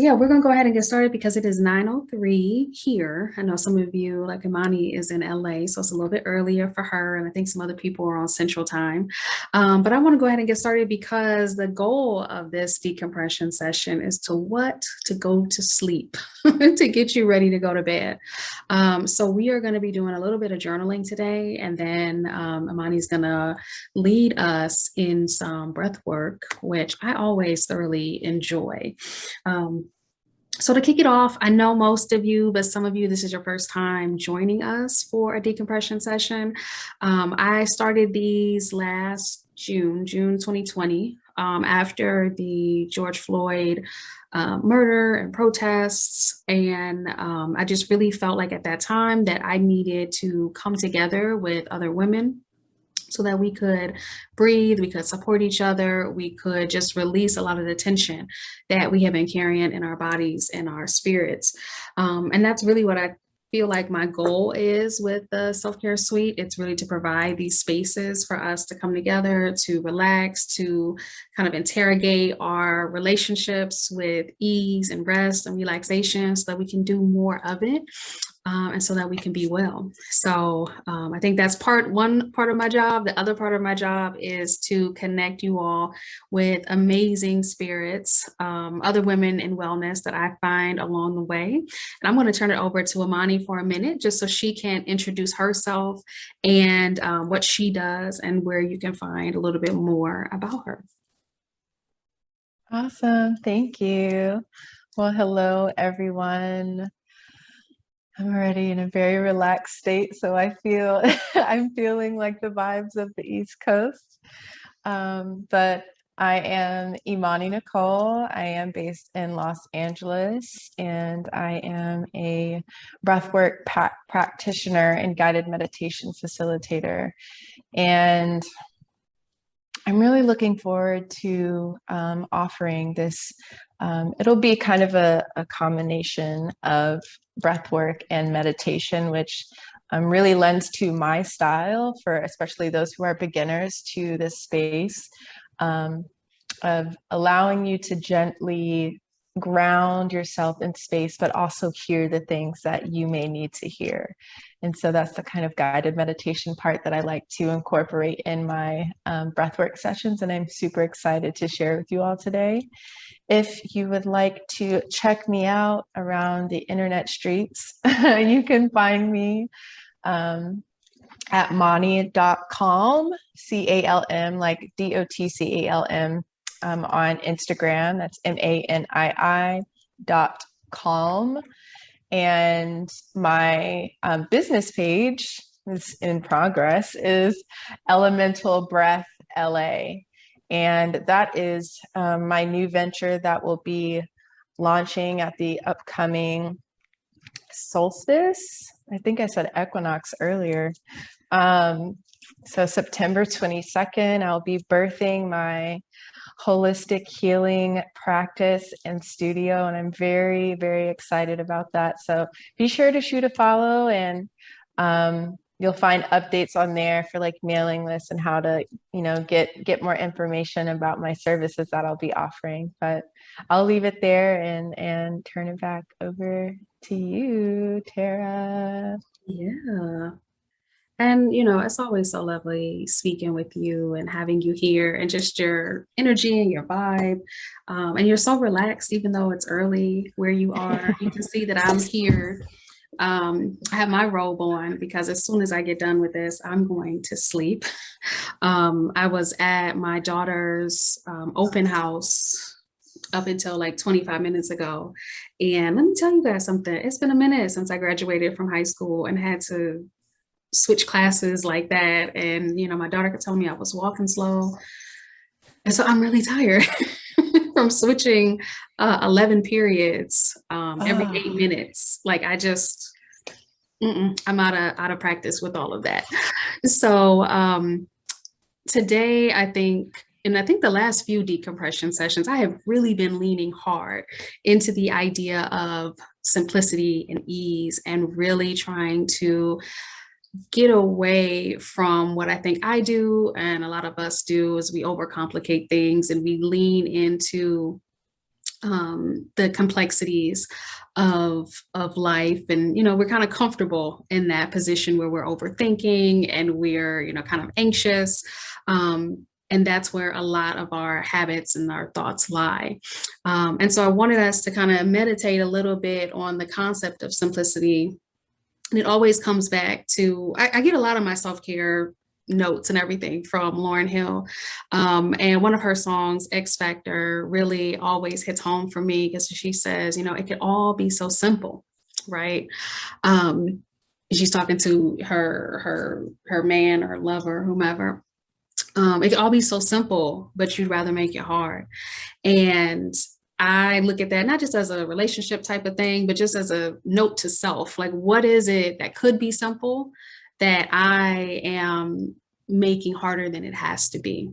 Yeah, we're gonna go ahead and get started because it is 9:03 here. I know some of you, like Imani, is in LA, so it's a little bit earlier for her, and I think some other people are on Central Time. But I want to go ahead and get started because the goal of this decompression session is to what? To go to sleep, to get you ready to go to bed. So we are going to be doing a little bit of journaling today, and then Imani's gonna lead us in some breath work, which I always thoroughly enjoy. Um, so to kick it off, I know most of you, but some of you, this is your first time joining us for a decompression session. I started these last June 2020, after the George Floyd murder and protests. And I just really felt like at that time that I needed to come together with other women so that we could breathe, we could support each other, we could just release a lot of the tension that we have been carrying in our bodies and our spirits. And that's really what I feel like my goal is with the self-care suite. It's really to provide these spaces for us to come together, to relax, to kind of interrogate our relationships with ease and rest and relaxation so that we can do more of it. And so that we can be well. So I think that's one part of my job. The other part of my job is to connect you all with amazing spirits, other women in wellness that I find along the way. And I'm going to turn it over to Imani for a minute, just so she can introduce herself and what she does and where you can find a little bit more about her. Awesome. Thank you. Well, hello, everyone. I'm already in a very relaxed state, so I feel I'm feeling like the vibes of the East Coast. But I am Imani Nicole. I am based in Los Angeles, and I am a breathwork practitioner and guided meditation facilitator. And I'm really looking forward to offering this. It'll be kind of a combination of breath work and meditation, which really lends to my style for especially those who are beginners to this space, of allowing you to gently ground yourself in space, but also hear the things that you may need to hear. And so that's the kind of guided meditation part that I like to incorporate in my breathwork sessions. And I'm super excited to share with you all today. If you would like to check me out around the internet streets, you can find me at mani.calm, C-A-L-M, like D-O-T-C-A-L-M, on Instagram. That's MANII.calm. And my business page is in progress, is Elemental Breath LA. And that is my new venture that will be launching at the upcoming solstice. I think I said equinox earlier. So September 22nd, I'll be birthing my holistic healing practice and studio, and I'm very, very excited about that. So be sure to shoot a follow, and you'll find updates on there for like mailing lists and how to, get more information about my services that I'll be offering. But I'll leave it there and turn it back over to you, Tara. Yeah. And, it's always so lovely speaking with you and having you here and just your energy and your vibe. And you're so relaxed, even though it's early where you are. You can see that I'm here. I have my robe on because as soon as I get done with this, I'm going to sleep. I was at my daughter's open house up until like 25 minutes ago. And let me tell you guys something. It's been a minute since I graduated from high school and had to switch classes like that. And, my daughter could tell me I was walking slow. And so I'm really tired from switching 11 periods every 8 minutes. Like I'm out of practice with all of that. So today, I think the last few decompression sessions, I have really been leaning hard into the idea of simplicity and ease and really trying to get away from what I think I do and a lot of us do is we overcomplicate things and we lean into the complexities of life. And, you know, we're kind of comfortable in that position where we're overthinking and we're, you know, kind of anxious. And that's where a lot of our habits and our thoughts lie. And so I wanted us to kind of meditate a little bit on the concept of simplicity. And it always comes back to, I get a lot of my self-care notes and everything from Lauryn Hill. And one of her songs, X Factor, really always hits home for me because she says, you know, it could all be so simple, right? Um, she's talking to her man or lover, whomever. It could all be so simple, but you'd rather make it hard. And I look at that not just as a relationship type of thing, but just as a note to self. Like, what is it that could be simple that I am making harder than it has to be?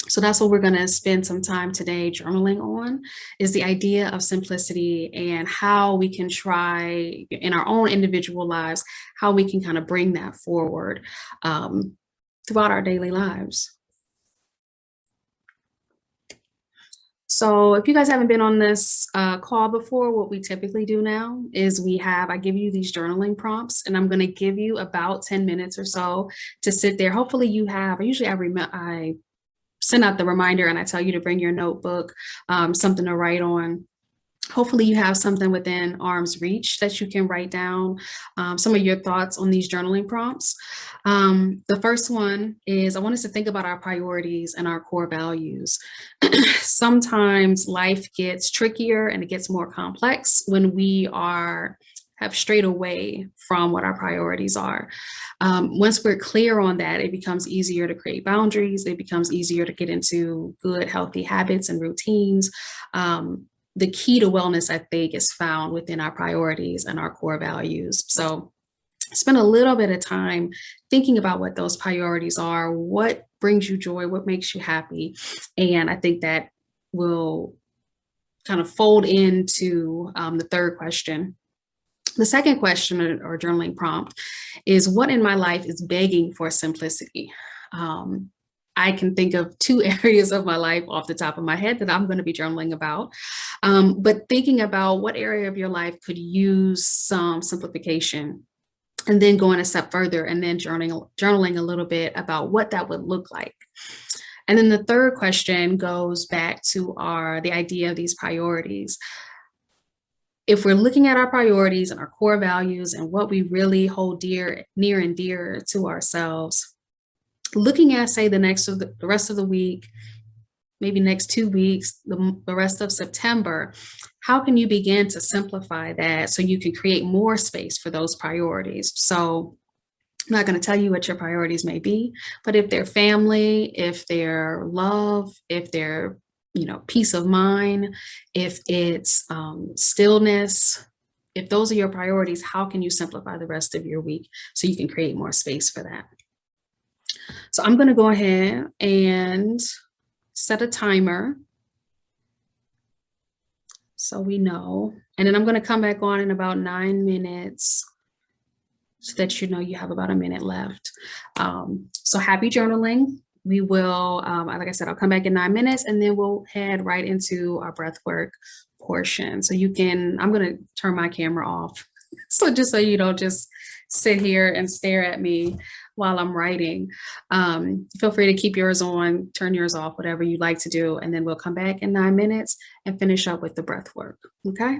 So that's what we're going to spend some time today journaling on, is the idea of simplicity and how we can try in our own individual lives, how we can kind of bring that forward throughout our daily lives. So if you guys haven't been on this call before, what we typically do now is I give you these journaling prompts, and I'm going to give you about 10 minutes or so to sit there. Hopefully you have, usually I send out the reminder and I tell you to bring your notebook, something to write on. Hopefully you have something within arm's reach that you can write down some of your thoughts on these journaling prompts. The first one is, I want us to think about our priorities and our core values. Sometimes life gets trickier and it gets more complex when we have strayed away from what our priorities are. Once we're clear on that, it becomes easier to create boundaries. It becomes easier to get into good, healthy habits and routines. The key to wellness, I think, is found within our priorities and our core values. So spend a little bit of time thinking about what those priorities are, what brings you joy, what makes you happy. And I think that will kind of fold into the third question. The second question or journaling prompt is, what in my life is begging for simplicity? I can think of 2 areas of my life off the top of my head that I'm going to be journaling about. But thinking about what area of your life could use some simplification, and then going a step further and then journaling a little bit about what that would look like. And then the third question goes back to the idea of these priorities. If we're looking at our priorities and our core values and what we really hold near and dear to ourselves, looking at, say, the rest of the week, maybe next 2 weeks, the rest of September, how can you begin to simplify that so you can create more space for those priorities? So I'm not going to tell you what your priorities may be, but if they're family, if they're love, if they're, you know, peace of mind, if it's stillness, if those are your priorities, how can you simplify the rest of your week so you can create more space for that? So I'm going to go ahead and set a timer so we know. And then I'm going to come back on in about 9 minutes so that you know you have about a minute left. So happy journaling. We will, like I said, I'll come back in 9 minutes and then we'll head right into our breath work portion. So I'm going to turn my camera off. So just so you don't just sit here and stare at me while I'm writing. Feel free to keep yours on, turn yours off, whatever you'd like to do. And then we'll come back in 9 minutes and finish up with the breath work. Okay.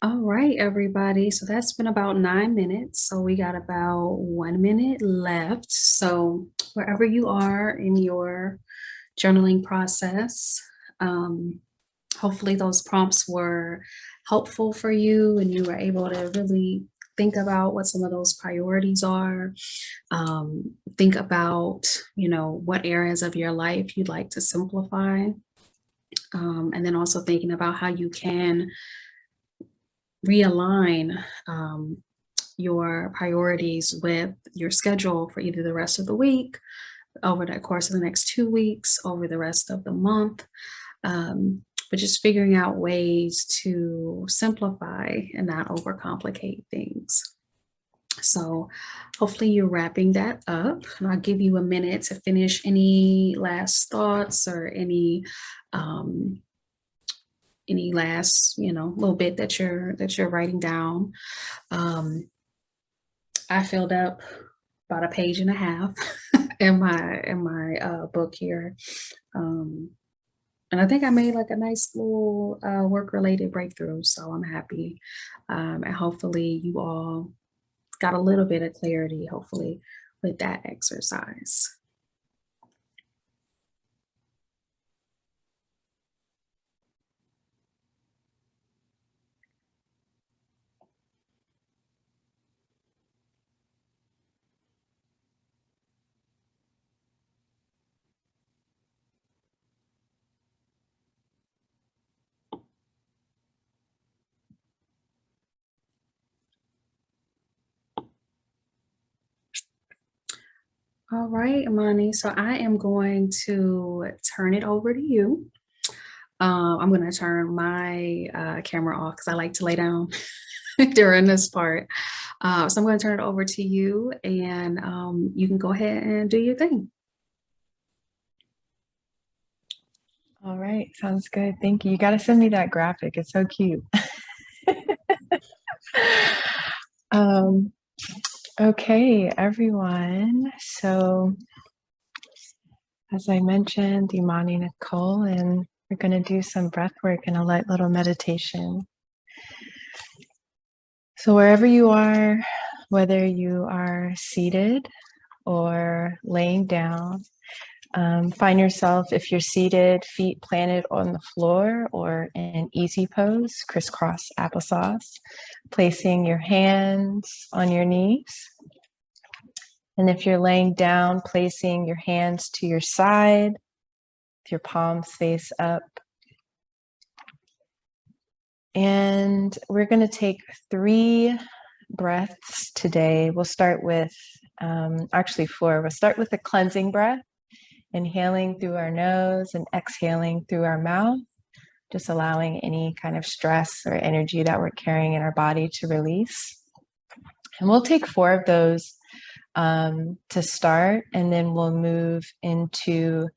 All right, everybody. So that's been about 9 minutes. So we got about 1 minute left. So wherever you are in your journaling process, um, hopefully those prompts were helpful for you and you were able to really think about what some of those priorities are. Think about, what areas of your life you'd like to simplify. And then also thinking about how you can realign your priorities with your schedule for either the rest of the week, over the course of the next 2 weeks, over the rest of the month. But just figuring out ways to simplify and not overcomplicate things. So hopefully you're wrapping that up. And I'll give you a minute to finish any last thoughts or any last, little bit that you're writing down. I filled up about a page and a half in my book here. And I think I made like a nice little work-related breakthrough. So I'm happy. And hopefully you all got a little bit of clarity, hopefully, with that exercise. All right, Imani. So I am going to turn it over to you. I'm going to turn my camera off because I like to lay down during this part. So I'm going to turn it over to you and you can go ahead and do your thing. All right, sounds good. Thank you. You got to send me that graphic. It's so cute. um, okay, everyone. So, as I mentioned, Imani Nicole, and we're going to do some breath work and a light little meditation. So, wherever you are, whether you are seated or laying down, find yourself, if you're seated, feet planted on the floor or in easy pose, crisscross applesauce, placing your hands on your knees. And if you're laying down, placing your hands to your side, with your palms face up. And we're going to take 3 breaths today. We'll start with, actually 4. We'll start with a cleansing breath, inhaling through our nose and exhaling through our mouth, just allowing any kind of stress or energy that we're carrying in our body to release. And we'll take 4 of those to start, and then we'll move into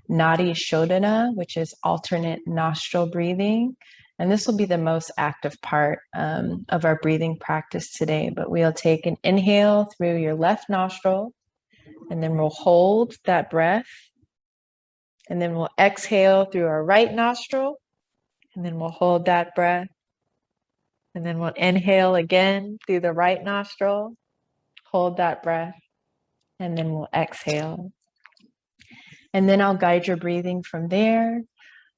Nadi Shodhana, which is alternate nostril breathing. And this will be the most active part of our breathing practice today. But we'll take an inhale through your left nostril, and then we'll hold that breath. And then we'll exhale through our right nostril, and then we'll hold that breath. And then we'll inhale again through the right nostril, hold that breath, and then we'll exhale. And then I'll guide your breathing from there,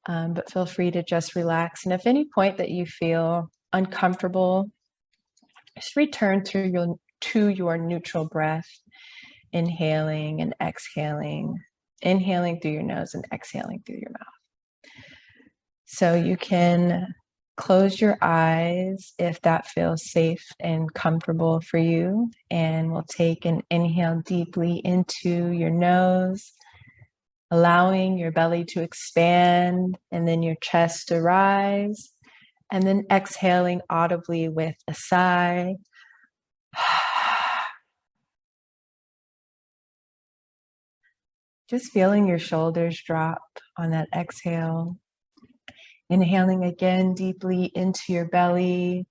but feel free to just relax. And if any point that you feel uncomfortable, just return to your neutral breath, inhaling and exhaling, inhaling through your nose and exhaling through your mouth. So you can close your eyes if that feels safe and comfortable for you. And we'll take an inhale deeply into your nose, allowing your belly to expand and then your chest to rise. And then exhaling audibly with a sigh. Just feeling your shoulders drop on that exhale. Inhaling again deeply into your belly.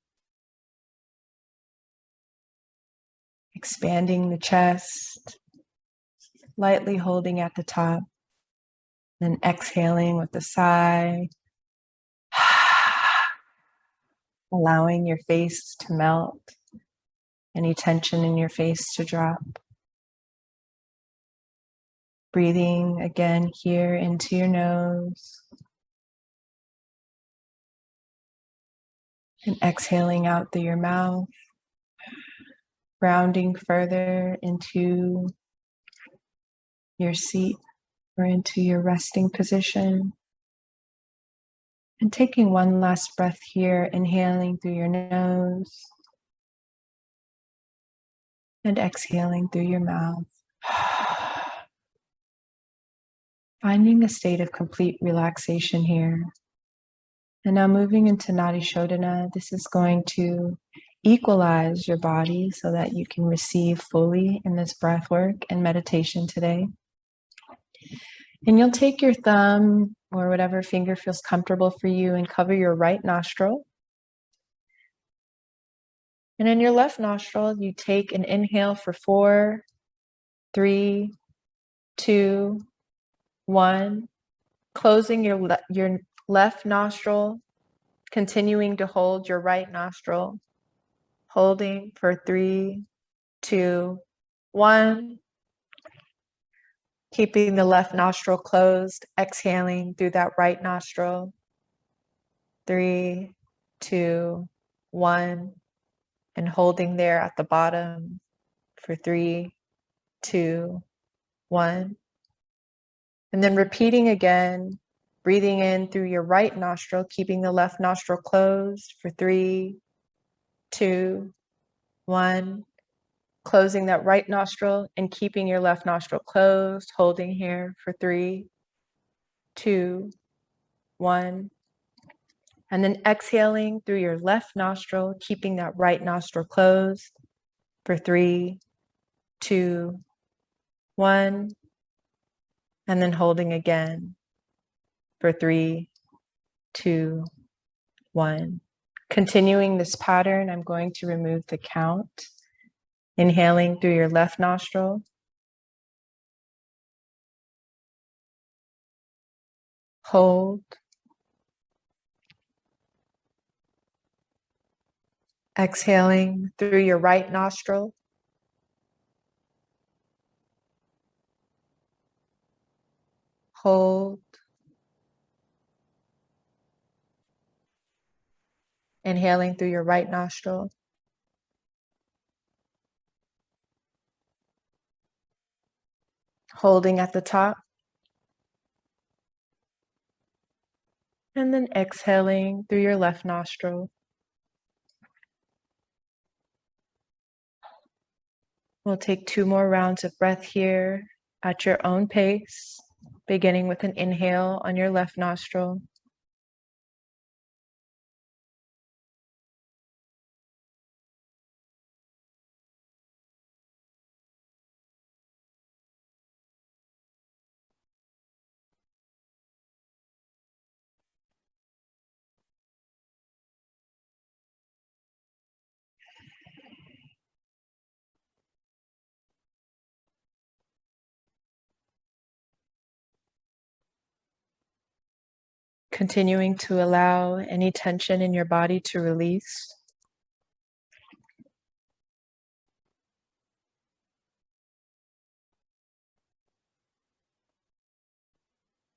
Expanding the chest. Lightly holding at the top. Then exhaling with a sigh. allowing your face to melt, any tension in your face to drop. Breathing again here into your nose and exhaling out through your mouth, grounding further into your seat or into your resting position. And taking one last breath here, inhaling through your nose and exhaling through your mouth. Finding a state of complete relaxation here. And now moving into Nadi Shodhana, this is going to equalize your body so that you can receive fully in this breath work and meditation today. And you'll take your thumb or whatever finger feels comfortable for you and cover your right nostril. And in your left nostril, you take an inhale for 4, 3, 2, 1. Closing your left nostril, continuing to hold your right nostril. Holding for 3, 2, 1. Keeping the left nostril closed, exhaling through that right nostril. 3, 2, 1. And holding there at the bottom for 3, 2, 1. And then repeating again, breathing in through your right nostril, keeping the left nostril closed for 3, 2, 1. Closing that right nostril and keeping your left nostril closed, holding here for 3, 2, 1. And then exhaling through your left nostril, keeping that right nostril closed for 3, 2, 1. And then holding again for 3, 2, 1. Continuing this pattern, I'm going to remove the count. Inhaling through your left nostril. Hold. Exhaling through your right nostril. Hold. Inhaling through your right nostril. Holding at the top. And then exhaling through your left nostril. We'll take 2 more rounds of breath here at your own pace, beginning with an inhale on your left nostril. Continuing to allow any tension in your body to release.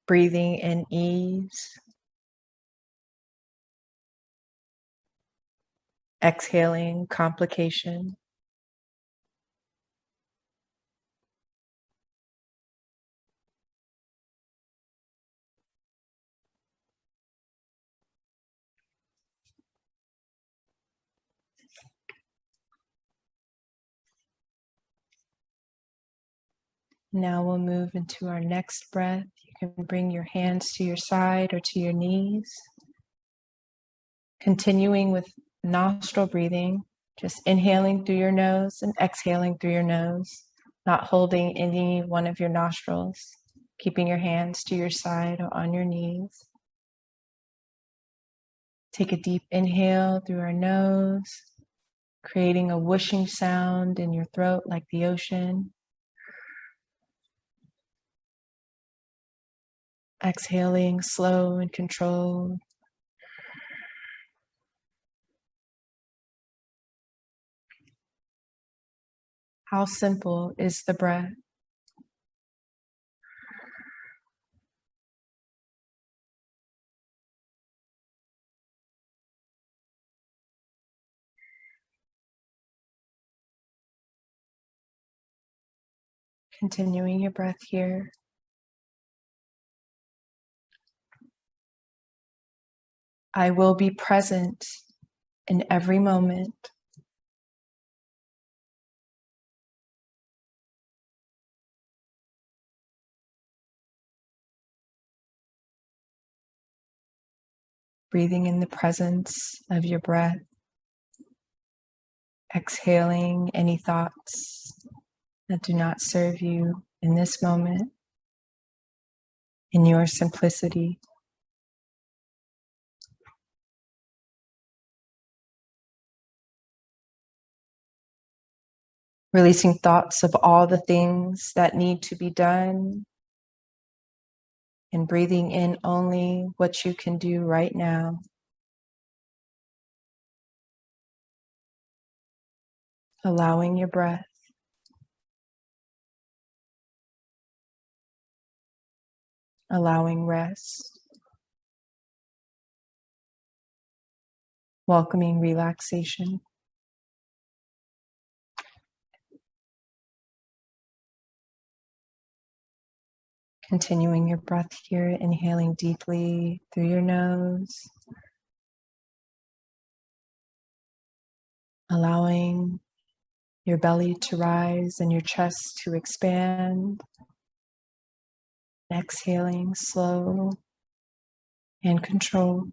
Breathing in ease. Exhaling complication. Now we'll move into our next breath. You can bring your hands to your side or to your knees. Continuing with nostril breathing, just inhaling through your nose and exhaling through your nose, not holding any one of your nostrils, keeping your hands to your side or on your knees. Take a deep inhale through our nose, creating a whooshing sound in your throat like the ocean. Exhaling slow and controlled. How simple is the breath? Continuing your breath here. I will be present in every moment. Breathing in the presence of your breath. Exhaling any thoughts that do not serve you in this moment, in your simplicity. Releasing thoughts of all the things that need to be done, and breathing in only what you can do right now. Allowing your breath. Allowing rest. Welcoming relaxation. Continuing your breath here, inhaling deeply through your nose. Allowing your belly to rise and your chest to expand. Exhaling slow and controlled.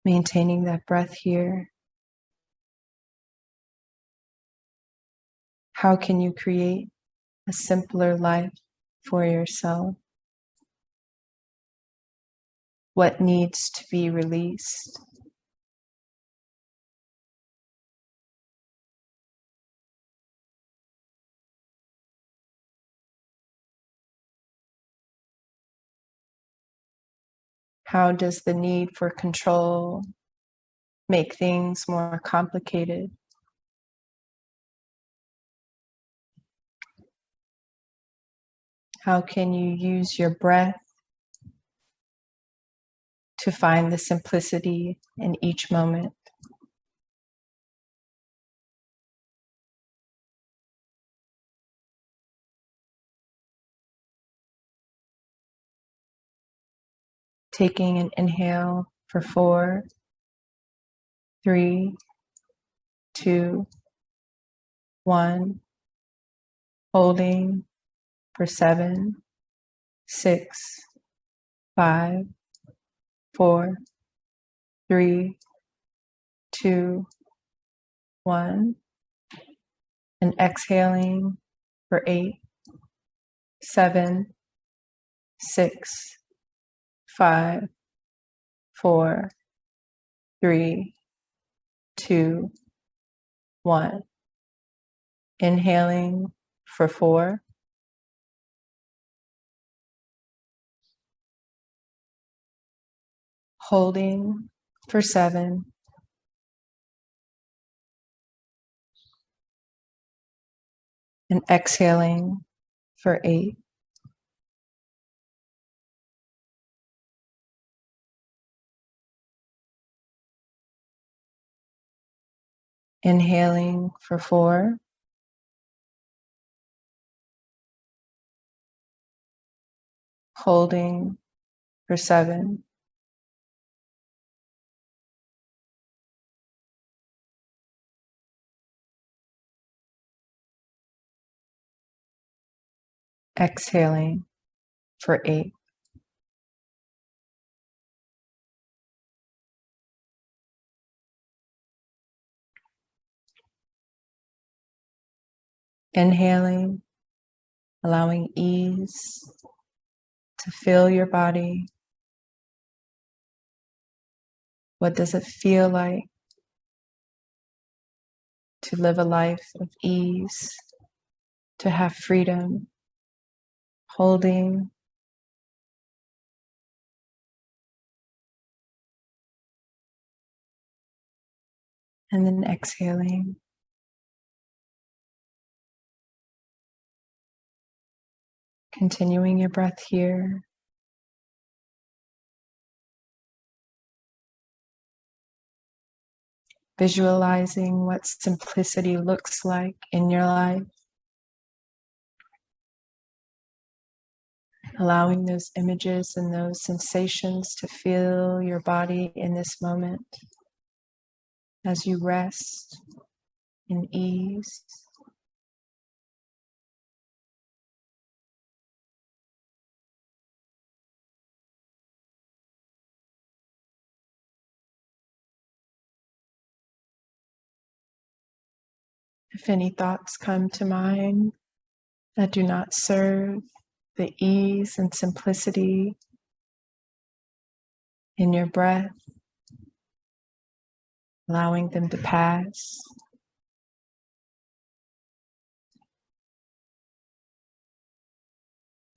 Maintaining that breath here. How can you create a simpler life for yourself? What needs to be released? How does the need for control make things more complicated? How can you use your breath to find the simplicity in each moment? Taking an inhale for 4, 3, 2, 1. Holding for 7, 6, 5, 4, 3, 2, 1. And exhaling for 8, 7, 6, 5, 4, 3, 2, 1. Inhaling for 4, holding for 7, and exhaling for 8. Inhaling for 4, holding for 7, exhaling for 8. Inhaling, allowing ease to fill your body. What does it feel like to live a life of ease to have freedom, holding, and then exhaling. Continuing your breath here. Visualizing what simplicity looks like in your life. Allowing those images and those sensations to fill your body in this moment as you rest in ease. If any thoughts come to mind that do not serve the ease and simplicity in your breath, allowing them to pass.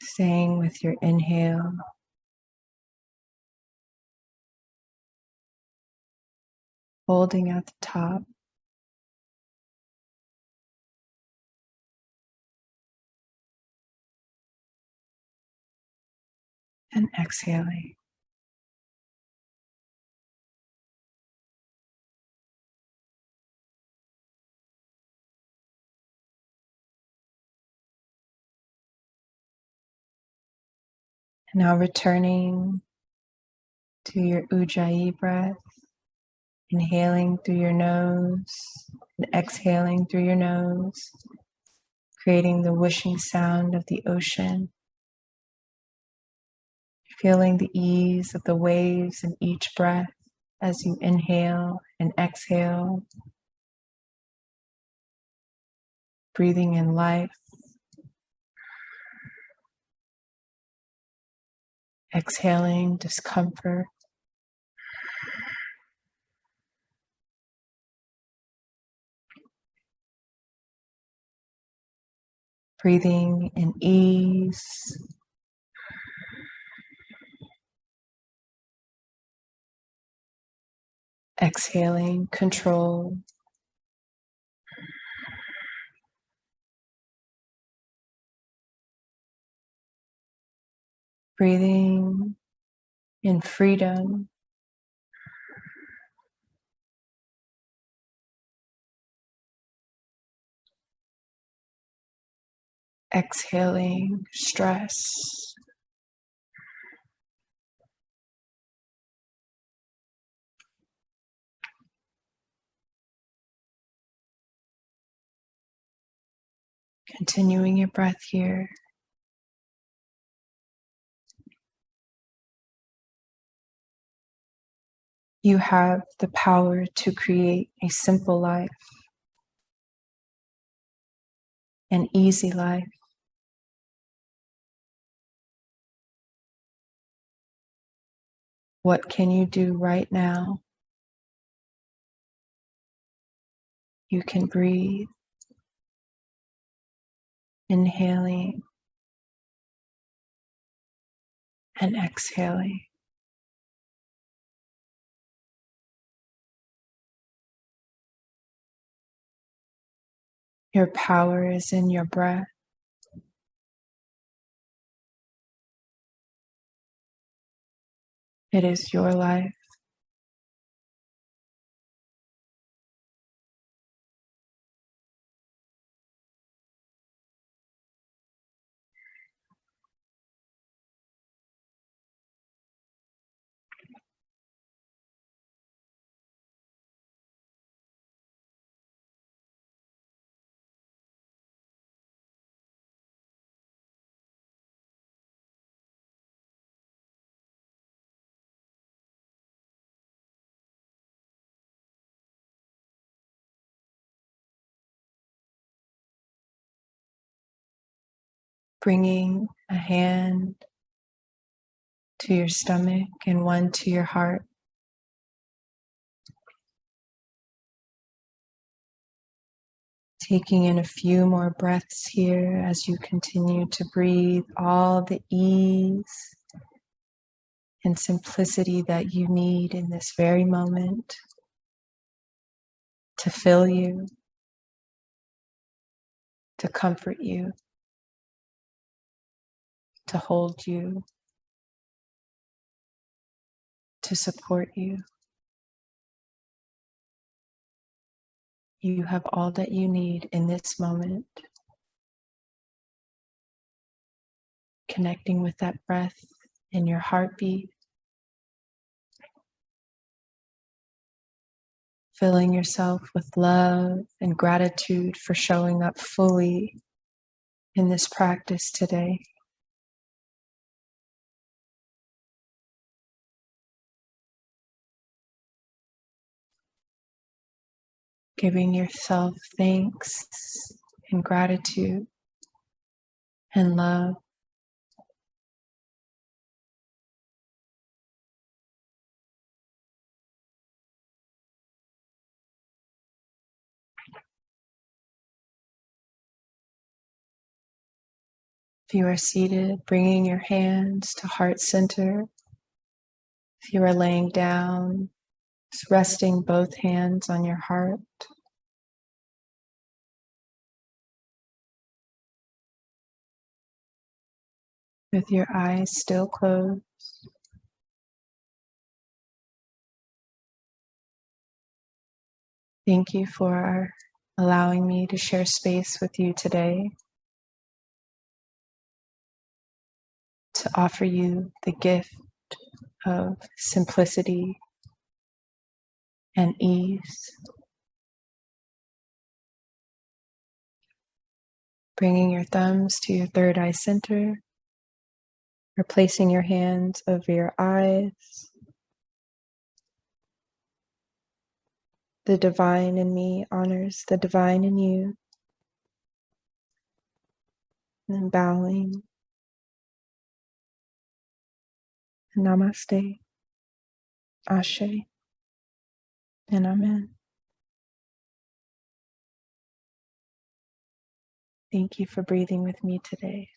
Staying with your inhale. Holding at the top. And exhaling. Now returning to your Ujjayi breath, inhaling through your nose and exhaling through your nose, creating the whooshing sound of the ocean, feeling the ease of the waves in each breath as you inhale and exhale, breathing in life, exhaling discomfort. Breathing in ease, exhaling control. Breathing in freedom. Exhaling stress. Continuing your breath here. You have the power to create a simple life, an easy life. What can you do right now? You can breathe, inhaling and exhaling. Your power is in your breath. It is your life. Bringing a hand to your stomach and one to your heart. Taking in a few more breaths here as you continue to breathe all the ease and simplicity that you need in this very moment to fill you, to comfort you, to hold you, to support you. You have all that you need in this moment. Connecting with that breath in your heartbeat. Filling yourself with love and gratitude for showing up fully in this practice today. Giving yourself thanks and gratitude and love. If you are seated, bringing your hands to heart center. If you are laying down, just resting both hands on your heart. With your eyes still closed. Thank you for allowing me to share space with you today, to offer you the gift of simplicity and ease. Bringing your thumbs to your third eye center, or placing your hands over your eyes. The divine in me honors the divine in you. And then bowing. Namaste, Ashe, and Amen. Thank you for breathing with me today.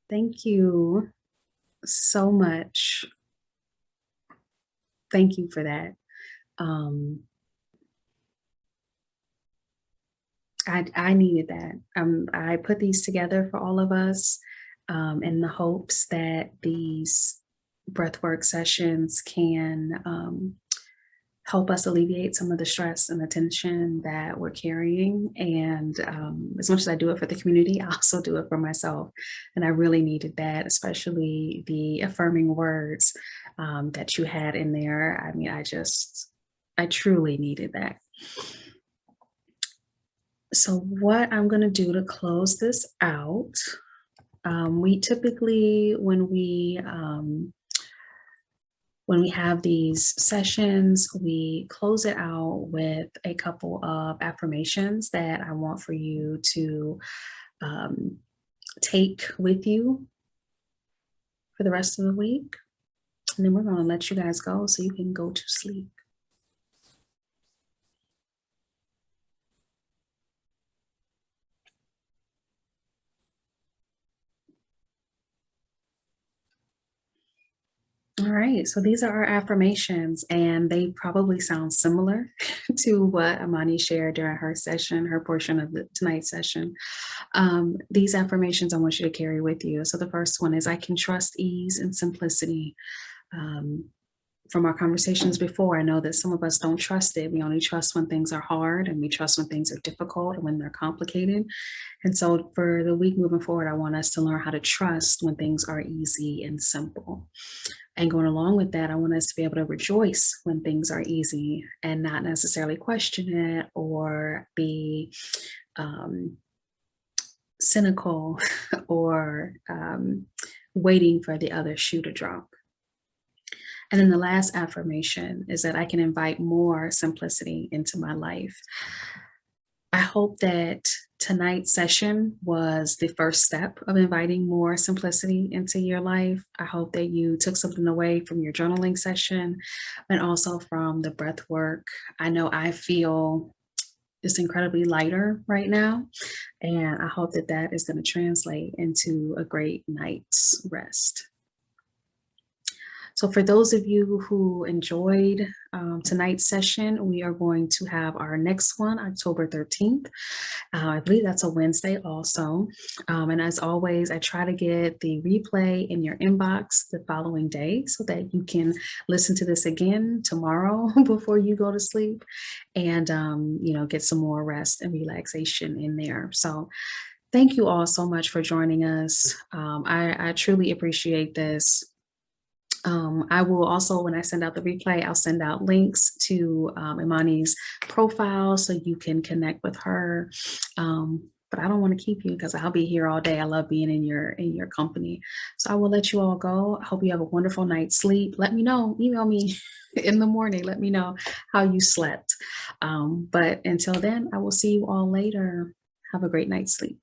Thank you so much. Thank you for that. I needed that. I put these together for all of us in the hopes that these breathwork sessions can help us alleviate some of the stress and the tension that we're carrying. And as much as I do it for the community, I also do it for myself. And I really needed that, especially the affirming words that you had in there. I mean, I truly needed that. So what I'm going to do to close this out, we typically, when we have these sessions, we close it out with a couple of affirmations that I want for you to take with you for the rest of the week. And then we're going to let you guys go so you can go to sleep. All right, so these are our affirmations, and they probably sound similar to what Imani shared during her session, her portion of tonight's session. These affirmations I want you to carry with you. So the first one is, I can trust ease and simplicity. From our conversations before, I know that some of us don't trust it. We only trust when things are hard, and we trust when things are difficult and when they're complicated. And so for the week moving forward, I want us to learn how to trust when things are easy and simple. And going along with that, I want us to be able to rejoice when things are easy and not necessarily question it or be cynical or waiting for the other shoe to drop. And then the last affirmation is that I can invite more simplicity into my life. I hope that tonight's session was the first step of inviting more simplicity into your life. I hope that you took something away from your journaling session and also from the breath work. I know I feel just incredibly lighter right now, and I hope that that is going to translate into a great night's rest. So for those of you who enjoyed tonight's session, we are going to have our next one, October 13th. I believe that's a Wednesday also. And as always, I try to get the replay in your inbox the following day so that you can listen to this again tomorrow before you go to sleep and, get some more rest and relaxation in there. So thank you all so much for joining us. I truly appreciate this. I will also, when I send out the replay, I'll send out links to Imani's profile so you can connect with her. But I don't want to keep you because I'll be here all day. I love being in your company. So I will let you all go. I hope you have a wonderful night's sleep. Let me know, email me in the morning. Let me know how you slept. But until then, I will see you all later. Have a great night's sleep.